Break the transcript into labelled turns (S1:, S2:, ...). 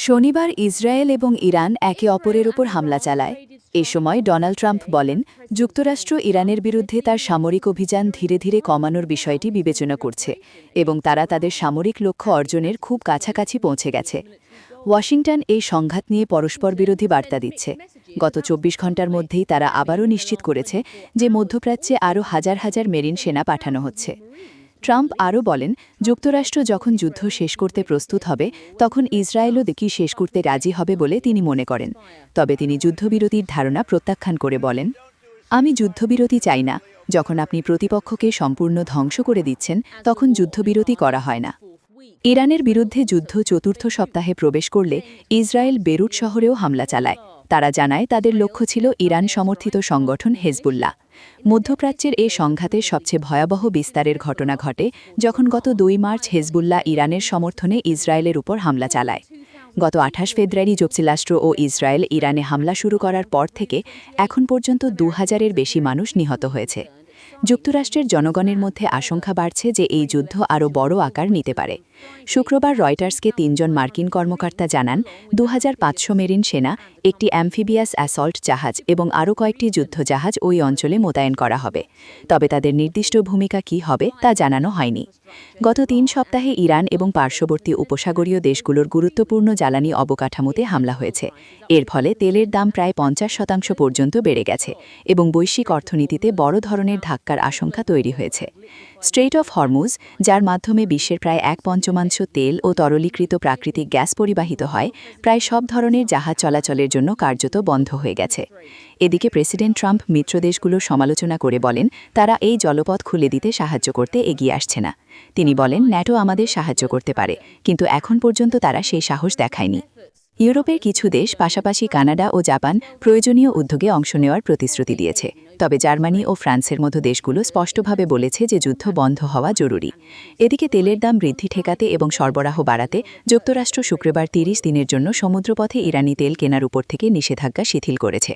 S1: শনিবার ইসরায়েল এবং ইরান একে অপরের উপর হামলা চালায়। এ সময় ডোনাল্ড ট্রাম্প বলেন, যুক্তরাষ্ট্র ইরানের বিরুদ্ধে তার সামরিক অভিযান ধীরে ধীরে কমানোর বিষয়টি বিবেচনা করছে এবং তারা তাদের সামরিক লক্ষ্য অর্জনের খুব কাছাকাছি পৌঁছে গেছে। ওয়াশিংটন এই সংঘাত নিয়ে পরস্পর বিরোধী বার্তা দিচ্ছে। গত ২৪ ঘণ্টার মধ্যেই তারা আবারও নিশ্চিত করেছে যে মধ্যপ্রাচ্যে আরও হাজার হাজার মেরিন সেনা পাঠানো হচ্ছে। ট্রাম্প আরও বলেন, যুক্তরাষ্ট্র যখন যুদ্ধ শেষ করতে প্রস্তুত হবে তখন ইসরায়েলও দেখি শেষ করতে রাজি হবে বলে তিনি মনে করেন। তবে তিনি যুদ্ধবিরতির ধারণা প্রত্যাখ্যান করে বলেন, আমি যুদ্ধবিরতি চাই না। যখন আপনি প্রতিপক্ষকে সম্পূর্ণ ধ্বংস করে দিচ্ছেন তখন যুদ্ধবিরতি করা হয় না। ইরানের বিরুদ্ধে যুদ্ধ চতুর্থ সপ্তাহে প্রবেশ করলে ইসরায়েল বেরুট শহরেও হামলা চালায়। তারা জানায় তাদের লক্ষ্য ছিল ইরান সমর্থিত সংগঠন হেজবুল্লাহ। মধ্যপ্রাচ্যের এ সংঘাতের সবচেয়ে ভয়াবহ বিস্তারের ঘটনা ঘটে যখন গত ২ মার্চ হেজবুল্লাহ ইরানের সমর্থনে ইসরায়েলের উপর হামলা চালায়। গত ২৮ ফেব্রুয়ারি যুক্তরাষ্ট্র ও ইসরায়েল ইরানে হামলা শুরু করার পর থেকে এখন পর্যন্ত ২০০০-এর বেশি মানুষ নিহত হয়েছে। যুক্তরাষ্ট্রের জনগণের মধ্যে আশঙ্কা বাড়ছে যে এই যুদ্ধ আরও বড় আকার নিতে পারে। শুক্রবার রয়টার্সকে ৩ জন মার্কিন কর্মকর্তা জানান, ২৫০০ মেরিন সেনা, একটি অ্যাম্ফিবিয়াস অ্যাসল্ট জাহাজ এবং আরও কয়েকটি যুদ্ধজাহাজ ওই অঞ্চলে মোতায়েন করা হবে। তবে তাদের নির্দিষ্ট ভূমিকা কী হবে তা জানানো হয়নি। গত ৩ সপ্তাহে ইরান এবং পার্শ্ববর্তী উপসাগরীয় দেশগুলোর গুরুত্বপূর্ণ জ্বালানি অবকাঠামোতে হামলা হয়েছে। এর ফলে তেলের দাম প্রায় ৫০% পর্যন্ত বেড়ে গেছে এবং বৈশ্বিক অর্থনীতিতে বড় ধরনের ধাক্কার আশঙ্কা তৈরি হয়েছে। স্ট্রেইট অফ হরমুজ, যার মাধ্যমে বিশ্বের প্রায় ১/৫ তেল ও তরলীকৃত প্রাকৃতিক গ্যাস পরিবাহিত হয়, প্রায় সব ধরনের জাহাজ চলাচলের জন্য কার্যত বন্ধ হয়ে গেছে। এদিকে প্রেসিডেন্ট ট্রাম্প মিত্রদেশগুলোর সমালোচনা করে বলেন, তারা এই জলপথ খুলে দিতে সাহায্য করতে এগিয়ে আসছে না। তিনি বলেন, ন্যাটো আমাদের সাহায্য করতে পারে, কিন্তু এখন পর্যন্ত তারা সেই সাহস দেখায়নি। ইউরোপের কিছু দেশ, পাশাপাশি কানাডা ও জাপান, প্রয়োজনীয় উদ্যোগে অংশ নেওয়ার প্রতিশ্রুতি দিয়েছে। তবে জার্মানি ও ফ্রান্সের মতো দেশগুলো স্পষ্টভাবে বলেছে যে যুদ্ধ বন্ধ হওয়া জরুরি। এদিকে তেলের দাম বৃদ্ধি ঠেকাতে এবং সরবরাহ বাড়াতে যুক্তরাষ্ট্র শুক্রবার ৩০ দিনের জন্য সমুদ্রপথে ইরানি তেল কেনার উপর থেকে নিষেধাজ্ঞা শিথিল করেছে।